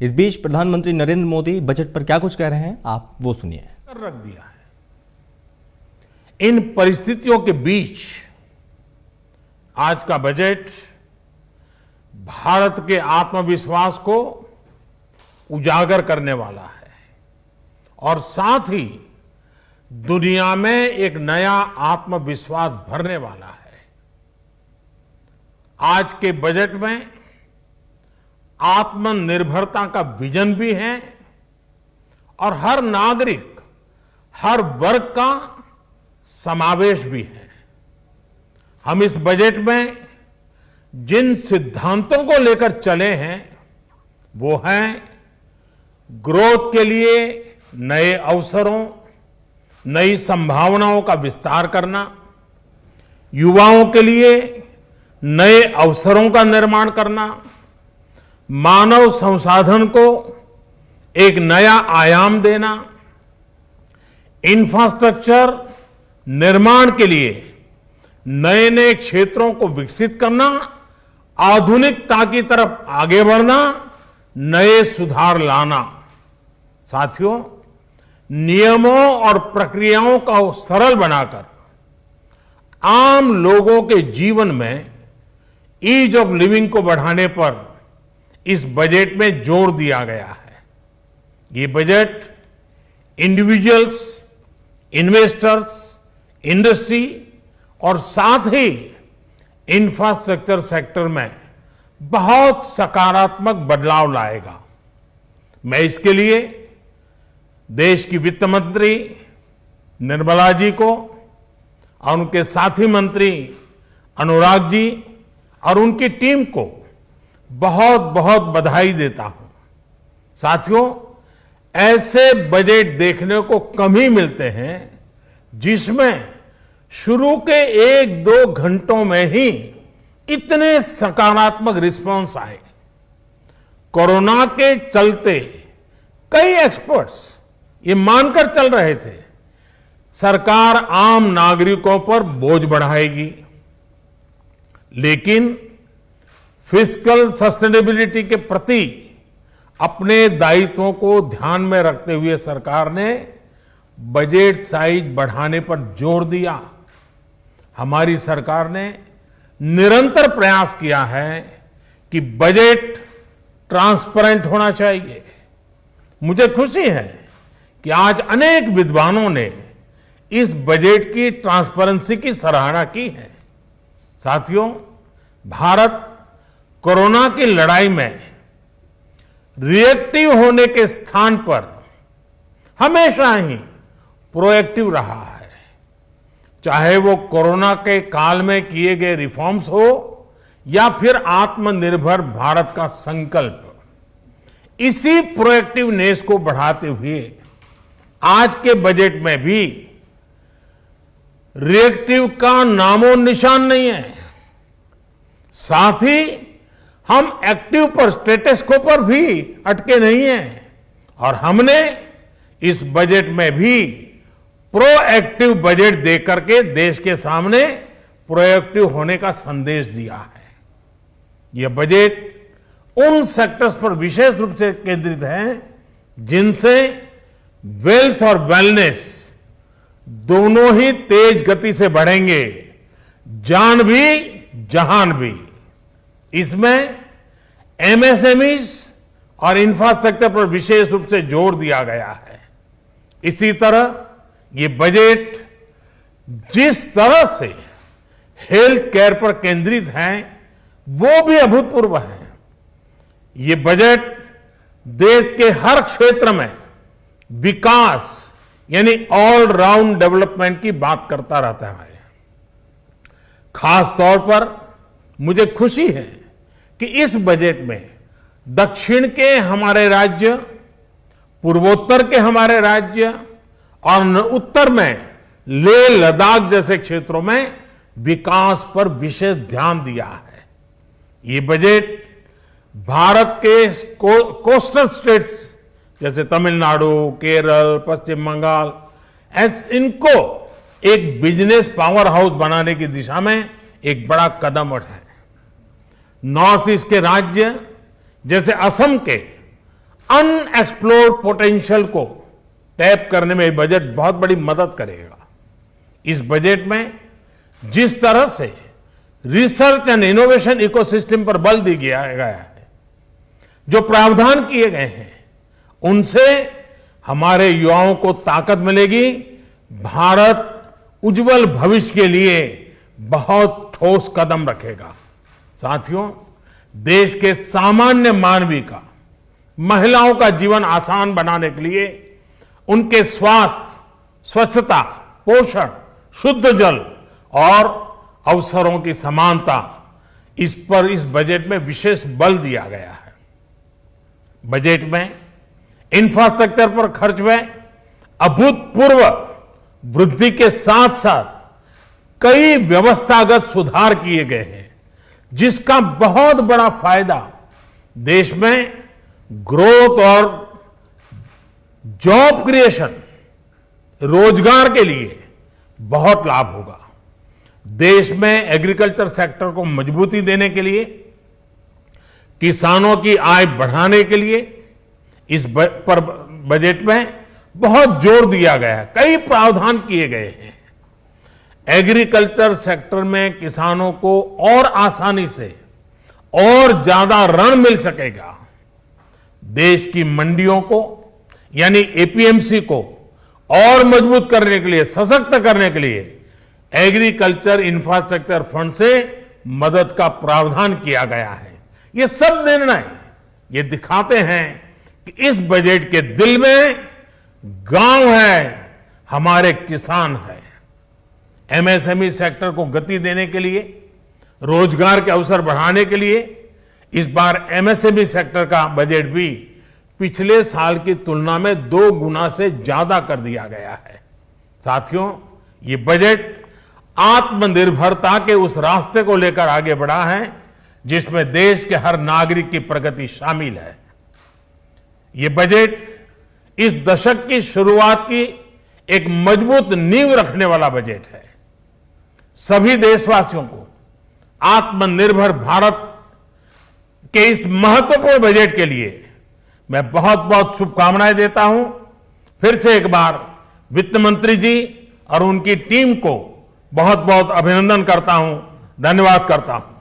इस बीच प्रधानमंत्री नरेंद्र मोदी बजट पर क्या कुछ कह रहे हैं, आप वो सुनिए। रख दिया है। इन परिस्थितियों के बीच आज का बजट भारत के आत्मविश्वास को उजागर करने वाला है और साथ ही दुनिया में एक नया आत्मविश्वास भरने वाला है। आज के बजट में आत्मनिर्भरता का विजन भी है और हर नागरिक, हर वर्ग का समावेश भी है। हम इस बजट में जिन सिद्धांतों को लेकर चले हैं वो हैं ग्रोथ के लिए नए अवसरों, नई संभावनाओं का विस्तार करना, युवाओं के लिए नए अवसरों का निर्माण करना, मानव संसाधन को एक नया आयाम देना, इंफ्रास्ट्रक्चर निर्माण के लिए नए नए क्षेत्रों को विकसित करना, आधुनिकता की तरफ आगे बढ़ना, नए सुधार लाना। साथियों, नियमों और प्रक्रियाओं को सरल बनाकर आम लोगों के जीवन में ईज ऑफ लिविंग को बढ़ाने पर इस बजट में जोर दिया गया है। ये बजट इंडिविजुअल्स, इन्वेस्टर्स, इंडस्ट्री और साथ ही इंफ्रास्ट्रक्चर सेक्टर में बहुत सकारात्मक बदलाव लाएगा। मैं इसके लिए देश की वित्त मंत्री निर्मला जी को और उनके साथी मंत्री अनुराग जी और उनकी टीम को बहुत बहुत बधाई देता हूं। साथियों, ऐसे बजट देखने को कम ही मिलते हैं जिसमें शुरू के 1-2 घंटों में ही इतने सकारात्मक रिस्पांस आए। कोरोना के चलते कई एक्सपर्ट्स ये मानकर चल रहे थे सरकार आम नागरिकों पर बोझ बढ़ाएगी, लेकिन फिस्कल सस्टेनेबिलिटी के प्रति अपने दायित्वों को ध्यान में रखते हुए सरकार ने बजट साइज बढ़ाने पर जोर दिया। हमारी सरकार ने निरंतर प्रयास किया है कि बजट ट्रांसपेरेंट होना चाहिए। मुझे खुशी है कि आज अनेक विद्वानों ने इस बजट की ट्रांसपेरेंसी की सराहना की है। साथियों, भारत कोरोना की लड़ाई में रिएक्टिव होने के स्थान पर हमेशा ही प्रोएक्टिव रहा है। चाहे वो कोरोना के काल में किए गए रिफॉर्म्स हो या फिर आत्मनिर्भर भारत का संकल्प, इसी प्रोएक्टिवनेस को बढ़ाते हुए आज के बजट में भी रिएक्टिव का नामो निशान नहीं है। साथ ही हम एक्टिव पर, स्टेटस को पर भी अटके नहीं हैं और हमने इस बजट में भी प्रोएक्टिव बजट देकर के देश के सामने प्रोएक्टिव होने का संदेश दिया है। यह बजट उन सेक्टर्स पर विशेष रूप से केंद्रित है जिनसे वेल्थ और वेलनेस दोनों ही तेज गति से बढ़ेंगे, जान भी जहान भी। इसमें एमएसएमईज और इंफ्रास्ट्रक्चर पर विशेष रूप से जोर दिया गया है। इसी तरह ये बजट जिस तरह से हेल्थ केयर पर केंद्रित है वो भी अभूतपूर्व है। ये बजट देश के हर क्षेत्र में विकास यानी ऑल राउंड डेवलपमेंट की बात करता रहता है। खास तौर पर मुझे खुशी है कि इस बजट में दक्षिण के हमारे राज्य, पूर्वोत्तर के हमारे राज्य और उत्तर में लेह लद्दाख जैसे क्षेत्रों में विकास पर विशेष ध्यान दिया है। ये बजट भारत के कोस्टल स्टेट्स जैसे तमिलनाडु, केरल, पश्चिम बंगाल, इनको एक बिजनेस पावर हाउस बनाने की दिशा में एक बड़ा कदम उठाए। नॉर्थ ईस्ट के राज्य जैसे असम के अनएक्सप्लोर्ड पोटेंशियल को टैप करने में बजट बहुत बड़ी मदद करेगा। इस बजट में जिस तरह से रिसर्च एंड इनोवेशन इकोसिस्टम पर बल दिया गया है, जो प्रावधान किए गए हैं, उनसे हमारे युवाओं को ताकत मिलेगी। भारत उज्जवल भविष्य के लिए बहुत ठोस कदम रखेगा। साथियों, देश के सामान्य मानवी का, महिलाओं का जीवन आसान बनाने के लिए उनके स्वास्थ्य, स्वच्छता, पोषण, शुद्ध जल और अवसरों की समानता, इस पर इस बजट में विशेष बल दिया गया है। बजट में इंफ्रास्ट्रक्चर पर खर्च में अभूतपूर्व वृद्धि के साथ साथ कई व्यवस्थागत सुधार किए गए हैं, जिसका बहुत बड़ा फायदा देश में ग्रोथ और जॉब क्रिएशन, रोजगार के लिए बहुत लाभ होगा। देश में एग्रीकल्चर सेक्टर को मजबूती देने के लिए, किसानों की आय बढ़ाने के लिए इस पर बजट में बहुत जोर दिया गया है। कई प्रावधान किए गए हैं। एग्रीकल्चर सेक्टर में किसानों को और आसानी से और ज्यादा ऋण मिल सकेगा। देश की मंडियों को यानी एपीएमसी को और मजबूत करने के लिए, सशक्त करने के लिए एग्रीकल्चर इंफ्रास्ट्रक्चर फंड से मदद का प्रावधान किया गया है। ये सब निर्णय ये दिखाते हैं कि इस बजट के दिल में गांव है, हमारे किसान है। एमएसएमई सेक्टर को गति देने के लिए, रोजगार के अवसर बढ़ाने के लिए इस बार एमएसएमई सेक्टर का बजट भी पिछले साल की तुलना में 2 गुना से ज्यादा कर दिया गया है। साथियों, ये बजट आत्मनिर्भरता के उस रास्ते को लेकर आगे बढ़ा है जिसमें देश के हर नागरिक की प्रगति शामिल है। ये बजट इस दशक की शुरुआत की एक मजबूत नींव रखने वाला बजट है। सभी देशवासियों को आत्मनिर्भर भारत के इस महत्वपूर्ण बजट के लिए मैं बहुत बहुत शुभकामनाएं देता हूं। फिर से एक बार वित्त मंत्री जी और उनकी टीम को बहुत बहुत अभिनंदन करता हूं, धन्यवाद करता हूं।